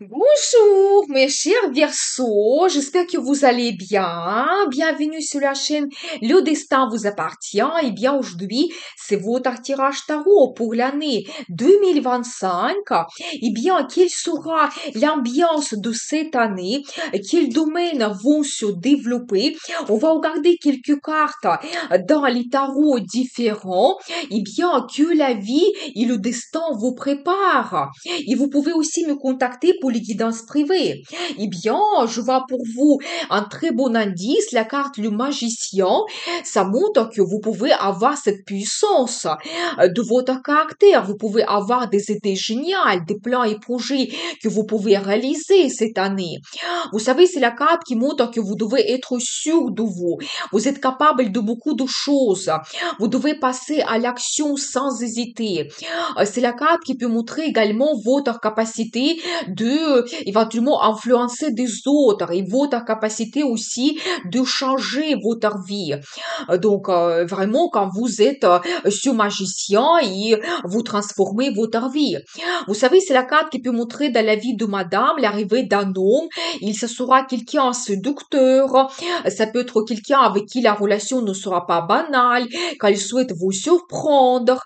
Bonjour mes chers Verseaux, j'espère que vous allez bien. Bienvenue sur la chaîne Le Destin vous appartient. Et bien aujourd'hui, c'est votre tirage tarot pour l'année 2025. Et bien, quelle sera l'ambiance de cette année? Quels domaines vont se développer? On va regarder quelques cartes dans les tarots différents. Et bien, que la vie et le destin vous préparent. Et vous pouvez aussi me contacter pour les guidances privées. Eh bien, je vois pour vous un très bon indice, la carte le magicien. Ça montre que vous pouvez avoir cette puissance de votre caractère. Vous pouvez avoir des idées géniales, des plans et projets que vous pouvez réaliser cette année. Vous savez, c'est la carte qui montre que vous devez être sûr de vous. Vous êtes capable de beaucoup de choses. Vous devez passer à l'action sans hésiter. C'est la carte qui peut montrer également votre capacité de éventuellement influencer des autres et votre capacité aussi de changer votre vie. Donc vraiment quand vous êtes ce magicien et vous transformez votre vie. Vous savez, c'est la carte qui peut montrer dans la vie de madame l'arrivée d'un homme. Il se sera quelqu'un séducteur. Ça peut être quelqu'un avec qui la relation ne sera pas banale, qu'elle souhaite vous surprendre,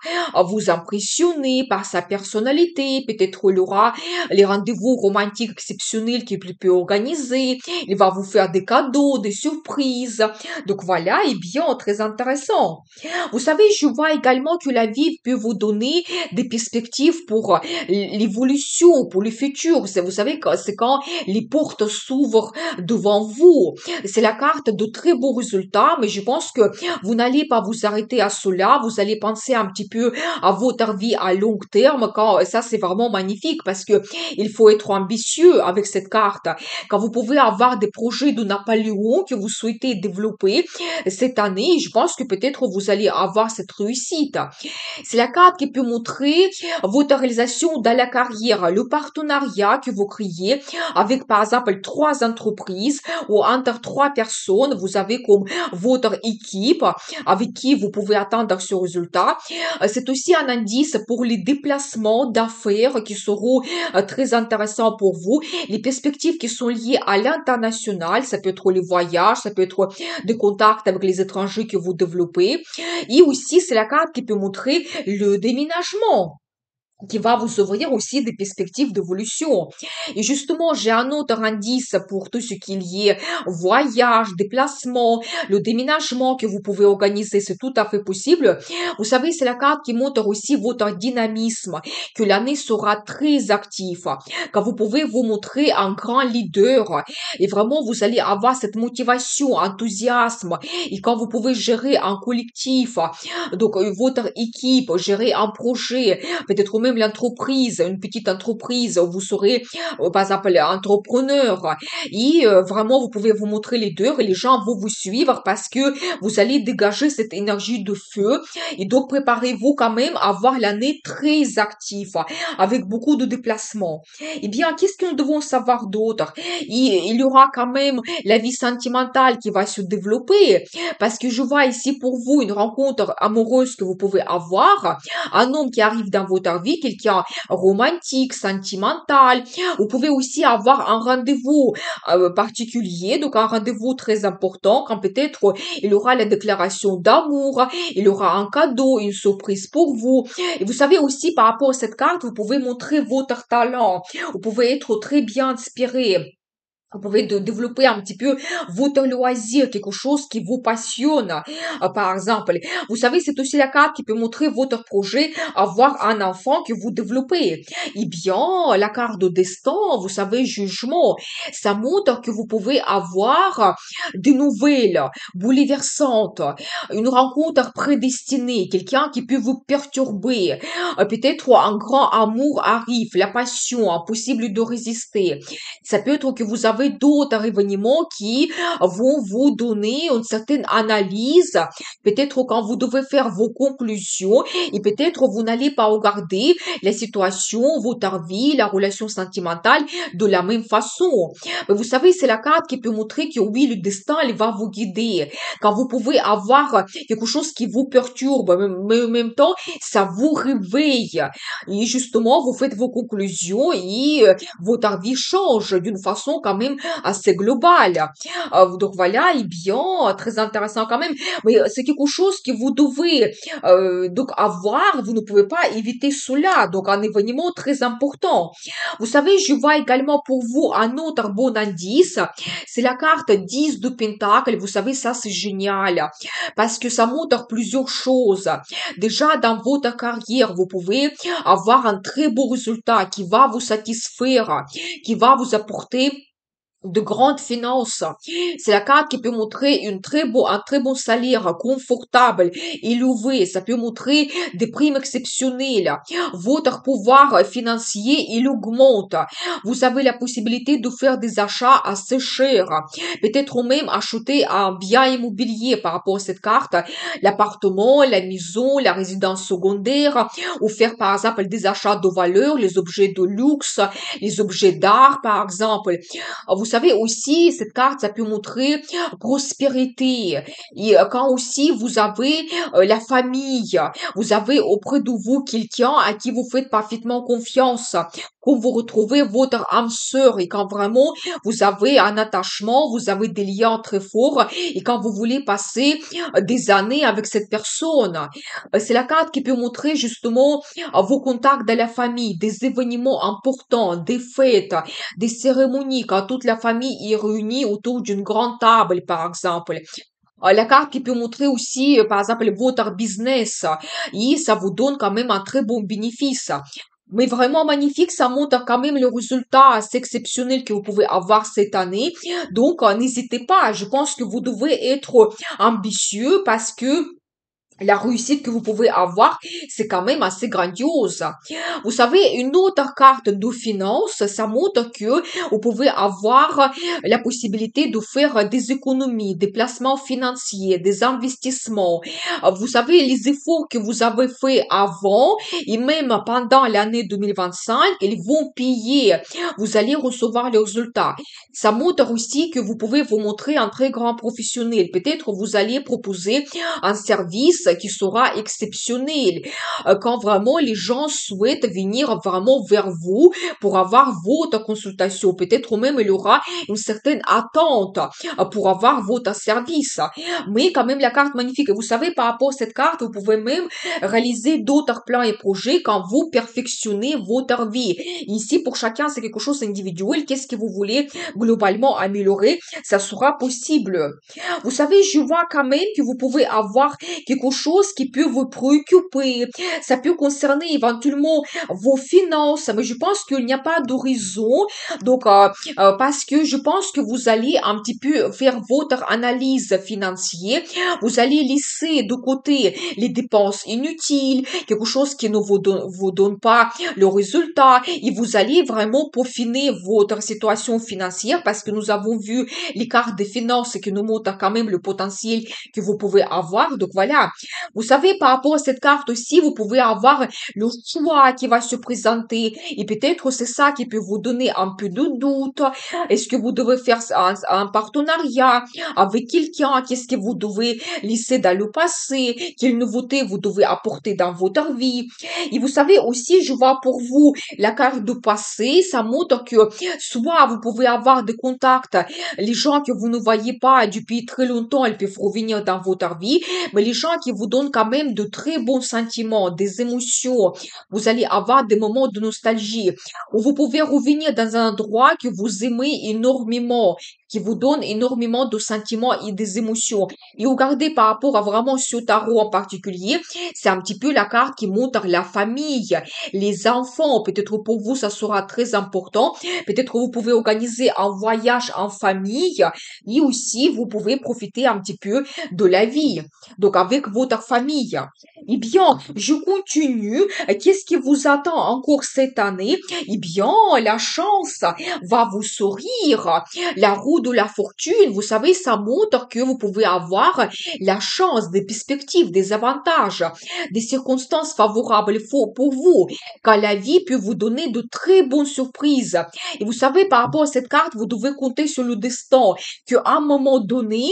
vous impressionner par sa personnalité. Peut-être il aura les rendez-vous romantiques exceptionnels qu'il peut organiser. Il va vous faire des cadeaux, des surprises. Donc voilà, et bien, très intéressant. Vous savez, je vois également que la vie peut vous donner des perspectives pour l'évolution, pour le futur. Vous savez, c'est quand les portes s'ouvrent devant vous. C'est la carte de très beaux résultats, mais je pense que vous n'allez pas vous arrêter à cela. Vous allez penser un petit peu à votre vie à long terme. Quand ça, c'est vraiment magnifique parce que il faut être ambitieux avec cette carte. Quand vous pouvez avoir des projets de Napoléon que vous souhaitez développer cette année, je pense que peut-être vous allez avoir cette réussite. C'est la carte qui peut montrer votre réalisation dans la carrière, le partenariat que vous créez avec, par exemple, 3 entreprises ou entre 3 personnes. Vous avez comme votre équipe avec qui vous pouvez atteindre ce résultat. C'est aussi un indice pour les déplacements d'affaires qui seront très intéressants pour vous. Les perspectives qui sont liées à l'international, ça peut être les voyages, ça peut être des contacts avec les étrangers que vous développez. Et aussi, c'est la carte qui peut montrer le déménagement qui va vous ouvrir aussi des perspectives d'évolution. Et justement, j'ai un autre indice pour tout ce qui est lié voyage, déplacement, le déménagement que vous pouvez organiser, c'est tout à fait possible. Vous savez, c'est la carte qui montre aussi votre dynamisme, que l'année sera très active, quand vous pouvez vous montrer un grand leader et vraiment vous allez avoir cette motivation, enthousiasme et quand vous pouvez gérer un collectif, donc votre équipe, gérer un projet, peut-être même l'entreprise, une petite entreprise, vous serez, par exemple, entrepreneur. Et vraiment, vous pouvez vous montrer les deux et les gens vont vous suivre parce que vous allez dégager cette énergie de feu. Et donc, préparez-vous quand même à avoir l'année très active, avec beaucoup de déplacements. Eh bien, qu'est-ce que nous devons savoir d'autre? Il y aura quand même la vie sentimentale qui va se développer parce que je vois ici pour vous une rencontre amoureuse que vous pouvez avoir, un homme qui arrive dans votre vie, quelqu'un romantique, sentimental. Vous pouvez aussi avoir un rendez-vous particulier, donc un rendez-vous très important, quand peut-être il aura la déclaration d'amour, il aura un cadeau, une surprise pour vous. Et vous savez aussi, par rapport à cette carte, vous pouvez montrer votre talent. Vous pouvez être très bien inspiré. Vous pouvez développer un petit peu votre loisir, quelque chose qui vous passionne. Par exemple, vous savez, c'est aussi la carte qui peut montrer votre projet, avoir un enfant que vous développez. Eh bien, la carte de destin, vous savez, jugement, ça montre que vous pouvez avoir des nouvelles bouleversantes, une rencontre prédestinée, quelqu'un qui peut vous perturber. Peut-être un grand amour arrive, la passion, impossible de résister. Ça peut être que vous avez aurez d'autres événements qui vont vous donner une certaine analyse. Peut-être quand vous devez faire vos conclusions et peut-être vous n'allez pas regarder la situation, votre vie, la relation sentimentale de la même façon. Mais vous savez, c'est la carte qui peut montrer que oui, le destin, il va vous guider. Quand vous pouvez avoir quelque chose qui vous perturbe, mais en même temps, ça vous réveille. Et justement, vous faites vos conclusions et votre vie change d'une façon quand même assez globale. Donc voilà, et bien, très intéressant quand même. Mais c'est quelque chose que vous devez donc avoir, vous ne pouvez pas éviter cela. Donc un événement très important. Vous savez, je vois également pour vous un autre bon indice. C'est la carte 10 de Pentacle. Vous savez, ça c'est génial parce que ça montre plusieurs choses. Déjà, dans votre carrière, vous pouvez avoir un très beau résultat qui va vous satisfaire, qui va vous apporter de grandes finances. C'est la carte qui peut montrer un très bon salaire confortable, élevé. Ça peut montrer des primes exceptionnelles. Votre pouvoir financier, il augmente. Vous avez la possibilité de faire des achats assez chers. Peut-être même acheter un bien immobilier par rapport à cette carte. L'appartement, la maison, la résidence secondaire, ou faire par exemple des achats de valeur, les objets de luxe, les objets d'art par exemple. Vous savez aussi, cette carte, ça peut montrer prospérité. Et quand aussi vous avez la famille, vous avez auprès de vous quelqu'un à qui vous faites parfaitement confiance, quand vous retrouvez votre âme sœur et quand vraiment vous avez un attachement, vous avez des liens très forts et quand vous voulez passer des années avec cette personne. C'est la carte qui peut montrer justement vos contacts dans la famille, des événements importants, des fêtes, des cérémonies, quand toute la famille est réunie autour d'une grande table, par exemple. La carte qui peut montrer aussi, par exemple, votre business, et ça vous donne quand même un très bon bénéfice. Mais vraiment magnifique, ça montre quand même le résultat assez exceptionnel que vous pouvez avoir cette année. Donc, n'hésitez pas. Je pense que vous devez être ambitieux parce que la réussite que vous pouvez avoir, c'est quand même assez grandiose. Vous savez, une autre carte de finance, ça montre que vous pouvez avoir la possibilité de faire des économies, des placements financiers, des investissements. Vous savez, les efforts que vous avez faits avant et même pendant l'année 2025, ils vont payer. Vous allez recevoir les résultats. Ça montre aussi que vous pouvez vous montrer un très grand professionnel. Peut-être vous allez proposer un service qui sera exceptionnel. Quand vraiment les gens souhaitent venir vraiment vers vous pour avoir votre consultation, peut-être même il y aura une certaine attente pour avoir votre service. Mais quand même la carte magnifique. Vous savez, par rapport à cette carte, vous pouvez même réaliser d'autres plans et projets quand vous perfectionnez votre vie. Ici, pour chacun, c'est quelque chose d'individuel. Qu'est-ce que vous voulez globalement améliorer? Ça sera possible. Vous savez, je vois quand même que vous pouvez avoir quelque chose qui peut vous préoccuper. Ça peut concerner éventuellement vos finances, mais je pense qu'il n'y a pas d'horizon. Donc, parce que je pense que vous allez un petit peu faire votre analyse financière. Vous allez laisser de côté les dépenses inutiles, quelque chose qui ne vous donne pas le résultat, et vous allez vraiment peaufiner votre situation financière parce que nous avons vu les cartes des finances qui nous montrent quand même le potentiel que vous pouvez avoir. Donc voilà. Vous savez, par rapport à cette carte aussi, vous pouvez avoir le choix qui va se présenter et peut-être c'est ça qui peut vous donner un peu de doute. Est-ce que vous devez faire un partenariat avec quelqu'un? Qu'est-ce que vous devez laisser dans le passé? Quelle nouveauté vous devez apporter dans votre vie? Et vous savez aussi, je vois pour vous la carte de passé. Ça montre que soit vous pouvez avoir des contacts, les gens que vous ne voyez pas depuis très longtemps, ils peuvent revenir dans votre vie, mais les gens qui vous donnent quand même de très bons sentiments, des émotions, vous allez avoir des moments de nostalgie, où vous pouvez revenir dans un endroit que vous aimez énormément, qui vous donne énormément de sentiments et des émotions. Et regardez par rapport à vraiment ce tarot en particulier, c'est un petit peu la carte qui montre la famille, les enfants. Peut-être pour vous, ça sera très important. Peut-être vous pouvez organiser un voyage en famille et aussi vous pouvez profiter un petit peu de la vie. Donc avec votre famille. Eh bien, je continue. Qu'est-ce qui vous attend encore cette année? Eh bien, la chance va vous sourire. La roue de la fortune, vous savez, ça montre que vous pouvez avoir la chance, des perspectives, des avantages, des circonstances favorables pour vous, car la vie peut vous donner de très bonnes surprises. Et vous savez, par rapport à cette carte, vous devez compter sur le destin, qu'à un moment donné,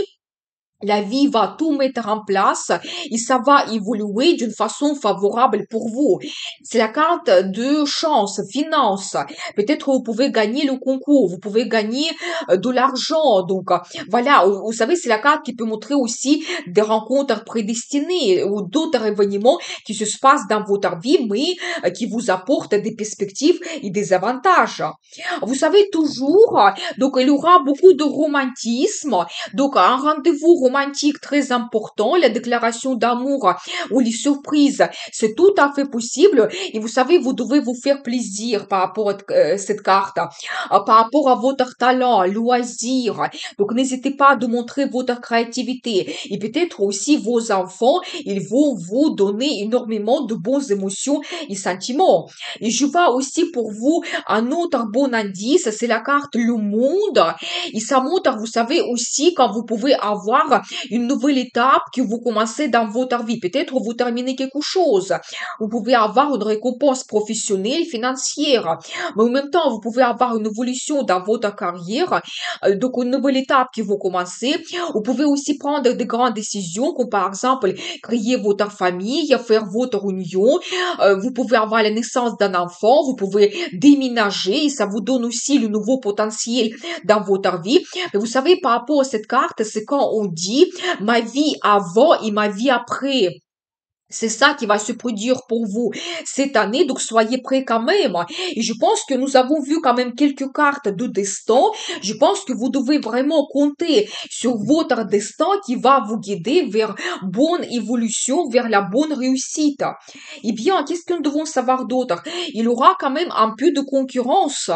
la vie va tout mettre en place et ça va évoluer d'une façon favorable pour vous. C'est la carte de chance, finance. Peut-être vous pouvez gagner le concours, vous pouvez gagner de l'argent. Donc voilà, vous savez, c'est la carte qui peut montrer aussi des rencontres prédestinées ou d'autres événements qui se passent dans votre vie, mais qui vous apportent des perspectives et des avantages. Vous savez toujours, donc il y aura beaucoup de romantisme, donc un rendez-vous romantique très important, la déclaration d'amour ou les surprises, c'est tout à fait possible. Et vous savez, vous devez vous faire plaisir par rapport à cette carte, par rapport à votre talent, loisir. Donc n'hésitez pas à montrer votre créativité. Et peut-être aussi vos enfants, ils vont vous donner énormément de bonnes émotions et sentiments. Et je vois aussi pour vous un autre bon indice, c'est la carte Le Monde. Et ça montre, vous savez, aussi quand vous pouvez avoir une nouvelle étape que vous commencez dans votre vie. Peut-être vous terminez quelque chose. Vous pouvez avoir une récompense professionnelle, financière. Mais en même temps, vous pouvez avoir une évolution dans votre carrière. Donc, une nouvelle étape que vous commencez. Vous pouvez aussi prendre de grandes décisions, comme par exemple créer votre famille, faire votre union. Vous pouvez avoir la naissance d'un enfant. Vous pouvez déménager et ça vous donne aussi le nouveau potentiel dans votre vie. Mais vous savez, par rapport à cette carte, c'est quand on dit ma vie avant et ma vie après. C'est ça qui va se produire pour vous cette année, donc soyez prêts quand même. Et je pense que nous avons vu quand même quelques cartes de destin. Je pense que vous devez vraiment compter sur votre destin qui va vous guider vers bonne évolution, vers la bonne réussite. Eh bien, qu'est-ce que nous devons savoir d'autre? Il y aura quand même un peu de concurrence.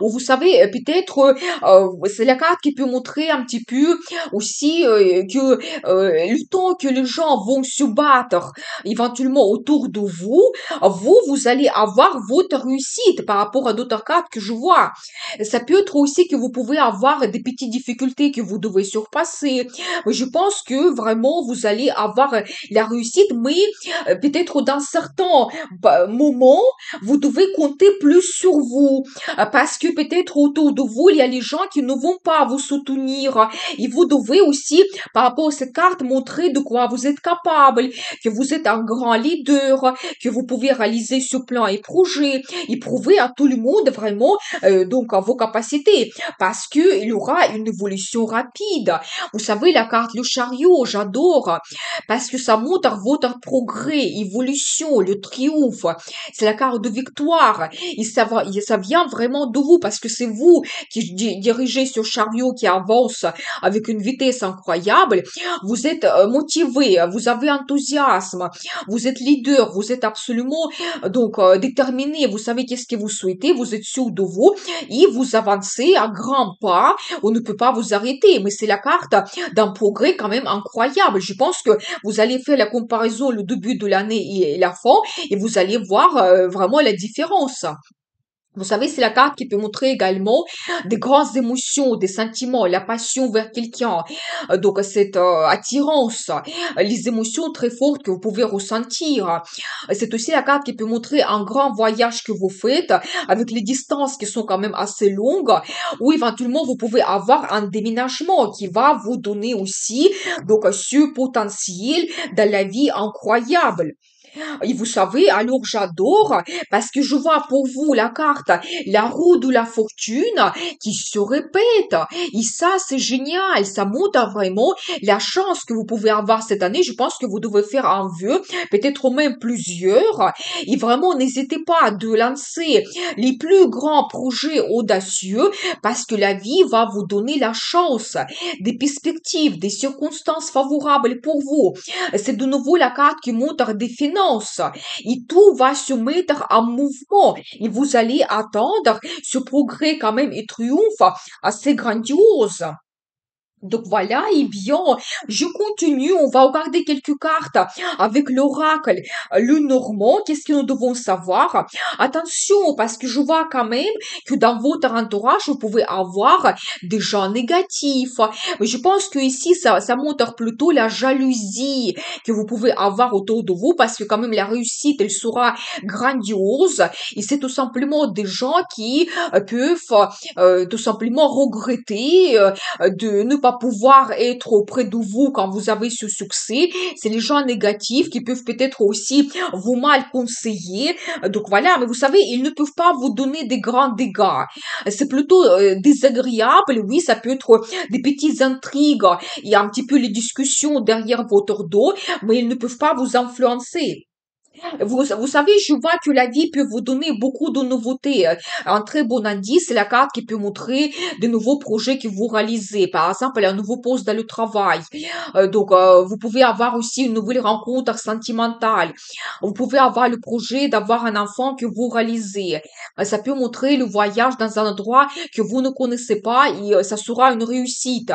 Ou vous savez, peut-être, c'est la carte qui peut montrer un petit peu aussi que le temps que les gens vont se battre éventuellement autour de vous, vous allez avoir votre réussite par rapport à d'autres cartes que je vois. Ça peut être aussi que vous pouvez avoir des petites difficultés que vous devez surpasser. Mais je pense que vraiment vous allez avoir la réussite, mais peut-être dans certains moments, vous devez compter plus sur vous. Parce que peut-être autour de vous, il y a les gens qui ne vont pas vous soutenir. Et vous devez aussi, par rapport à cette carte, montrer de quoi vous êtes capable, que vous êtes un grand leader, que vous pouvez réaliser ce plan et projet, et prouver à tout le monde vraiment donc vos capacités, parce que il y aura une évolution rapide. Vous savez, la carte le chariot, j'adore, parce que ça montre votre progrès, évolution, le triomphe. C'est la carte de victoire, et ça vient vraiment de vous, parce que c'est vous qui dirigez ce chariot qui avance avec une vitesse incroyable. Vous êtes motivé, vous avez enthousiasme, vous êtes leader, vous êtes absolument donc déterminé, vous savez qu'est-ce que vous souhaitez, vous êtes sûr de vous et vous avancez à grands pas, on ne peut pas vous arrêter, mais c'est la carte d'un progrès quand même incroyable. Je pense que vous allez faire la comparaison le début de l'année et la fin et vous allez voir vraiment la différence. Vous savez, c'est la carte qui peut montrer également des grandes émotions, des sentiments, la passion vers quelqu'un. Donc, cette attirance, les émotions très fortes que vous pouvez ressentir. C'est aussi la carte qui peut montrer un grand voyage que vous faites avec les distances qui sont quand même assez longues ou éventuellement vous pouvez avoir un déménagement qui va vous donner aussi donc ce potentiel dans la vie incroyable. Et vous savez, alors j'adore parce que je vois pour vous la carte, la roue de la fortune qui se répète. Et ça, c'est génial. Ça montre vraiment la chance que vous pouvez avoir cette année. Je pense que vous devez faire un vœu, peut-être même plusieurs. Et vraiment, n'hésitez pas de lancer les plus grands projets audacieux parce que la vie va vous donner la chance, des perspectives, des circonstances favorables pour vous. C'est de nouveau la carte qui montre des finances. Et tout va se mettre en mouvement. Et vous allez attendre ce progrès quand même et triomphe assez grandiose. Donc voilà, et bien, je continue. On va regarder quelques cartes avec l'oracle, le Normand. Qu'est-ce que nous devons savoir? Attention, parce que je vois quand même que dans votre entourage, vous pouvez avoir des gens négatifs. Mais je pense que ici, ça montre plutôt la jalousie que vous pouvez avoir autour de vous, parce que quand même la réussite, elle sera grandiose. Et c'est tout simplement des gens qui peuvent tout simplement regretter de ne pas pouvoir être auprès de vous quand vous avez ce succès. C'est les gens négatifs qui peuvent peut-être aussi vous mal conseiller. Donc voilà, mais vous savez, ils ne peuvent pas vous donner des grands dégâts. C'est plutôt désagréable, oui, ça peut être des petites intrigues et un petit peu les discussions derrière votre dos, mais ils ne peuvent pas vous influencer. Vous savez, je vois que la vie peut vous donner beaucoup de nouveautés. Un très bon indice, c'est la carte qui peut montrer de nouveaux projets que vous réalisez. Par exemple, un nouveau poste dans le travail. Vous pouvez avoir aussi une nouvelle rencontre sentimentale. Vous pouvez avoir le projet d'avoir un enfant que vous réalisez. Ça peut montrer le voyage dans un endroit que vous ne connaissez pas et ça sera une réussite.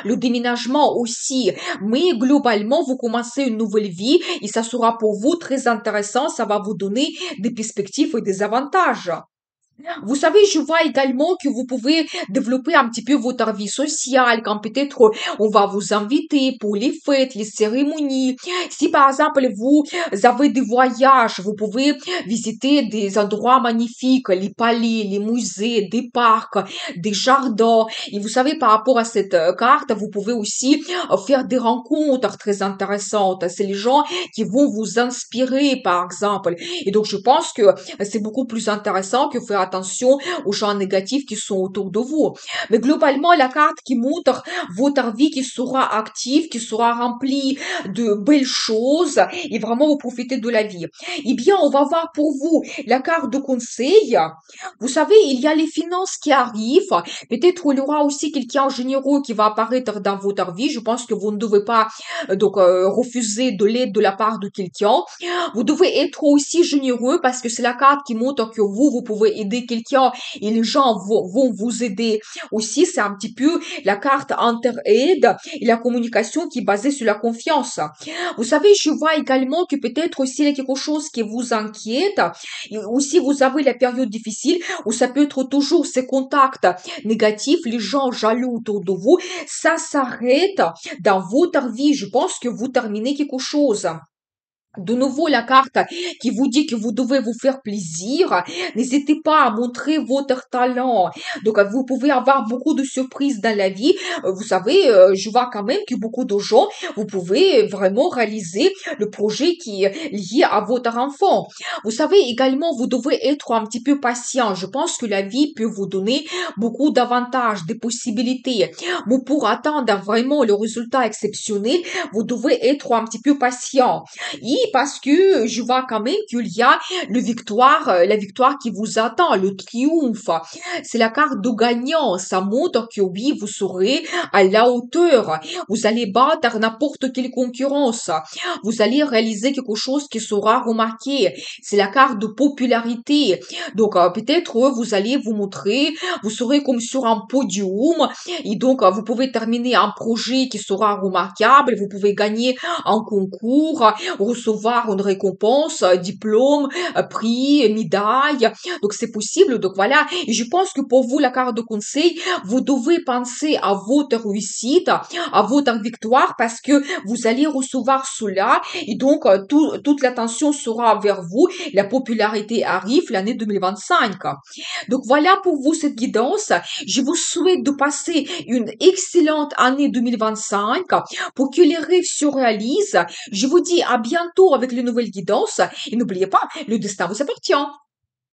Le déménagement aussi. Mais globalement, vous commencez une nouvelle vie et ça sera pour vous très intéressant. Ça va vous donner des perspectives et des avantages. Vous savez, je vois également que vous pouvez développer un petit peu votre vie sociale, quand peut-être on va vous inviter pour les fêtes, les cérémonies. Si par exemple vous avez des voyages, vous pouvez visiter des endroits magnifiques, les palais, les musées, des parcs, des jardins. Et vous savez, par rapport à cette carte, vous pouvez aussi faire des rencontres très intéressantes. C'est les gens qui vont vous inspirer, par exemple. Et donc, je pense que c'est beaucoup plus intéressant que faire attention aux gens négatifs qui sont autour de vous. Mais globalement, la carte qui montre votre vie qui sera active, qui sera remplie de belles choses et vraiment vous profitez de la vie. Eh bien, on va voir pour vous la carte de conseil. Vous savez, il y a les finances qui arrivent. Peut-être il y aura aussi quelqu'un généreux qui va apparaître dans votre vie. Je pense que vous ne devez pas refuser de l'aide de la part de quelqu'un. Vous devez être aussi généreux parce que c'est la carte qui montre que vous pouvez aider quelqu'un et les gens vont vous aider aussi. C'est un petit peu la carte inter-aide et la communication qui est basée sur la confiance. Vous savez, je vois également que peut-être aussi il y a quelque chose qui vous inquiète. Et aussi, vous avez la période difficile où ça peut être toujours ces contacts négatifs, les gens jaloux autour de vous. Ça s'arrête dans votre vie. Je pense que vous terminez quelque chose. De nouveau, la carte qui vous dit que vous devez vous faire plaisir. N'hésitez pas à montrer votre talent. Donc, vous pouvez avoir beaucoup de surprises dans la vie. Vous savez, je vois quand même que beaucoup de gens, vous pouvez vraiment réaliser le projet qui est lié à votre enfant. Vous savez également, vous devez être un petit peu patient. Je pense que la vie peut vous donner beaucoup d'avantages, des possibilités. Mais pour atteindre vraiment le résultat exceptionnel, vous devez être un petit peu patient. Et parce que je vois quand même qu'il y a la victoire qui vous attend, le triomphe. C'est la carte de gagnant. Ça montre que oui, vous serez à la hauteur. Vous allez battre n'importe quelle concurrence. Vous allez réaliser quelque chose qui sera remarqué. C'est la carte de popularité. Donc, peut-être vous allez vous montrer, vous serez comme sur un podium. Et donc, vous pouvez terminer un projet qui sera remarquable. Vous pouvez gagner un concours, recevoir une récompense, diplôme, prix, médaille. Donc c'est possible. Donc voilà. Et je pense que pour vous, la carte de conseil, vous devez penser à votre réussite, à votre victoire parce que vous allez recevoir cela et donc toute l'attention sera vers vous. La popularité arrive l'année 2025. Donc voilà pour vous cette guidance. Je vous souhaite de passer une excellente année 2025 pour que les rêves se réalisent. Je vous dis à bientôt retour avec les nouvelles guidances et n'oubliez pas, le destin vous appartient.